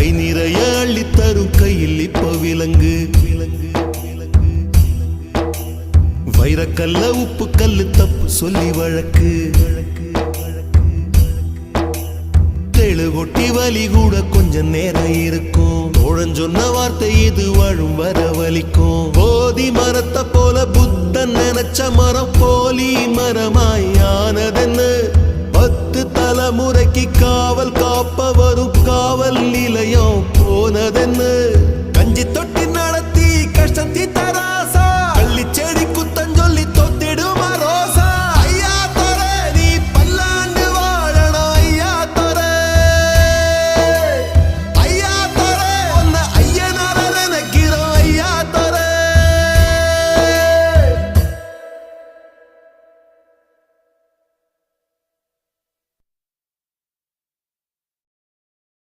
கை நிறைய அள்ளித்தரும் கையில் இப்ப விலங்கு வைரக்கல்ல உப்பு கல்லு தப்பு சொல்லி வழக்கு தேழு கொட்டி வலி கூட கொஞ்சம் நேரம் இருக்கும் தோழன் சொன்ன வார்த்தை இது வாழும் வரவலிக்கும் போதி மரத்தை போல புத்தன் நினைச்ச மரம் போலி மரமாய் ஆனதென்னு 10 தலைமுறைக்கு காவல் காப்ப வரும் காவல் நிலையம் போனதென்னு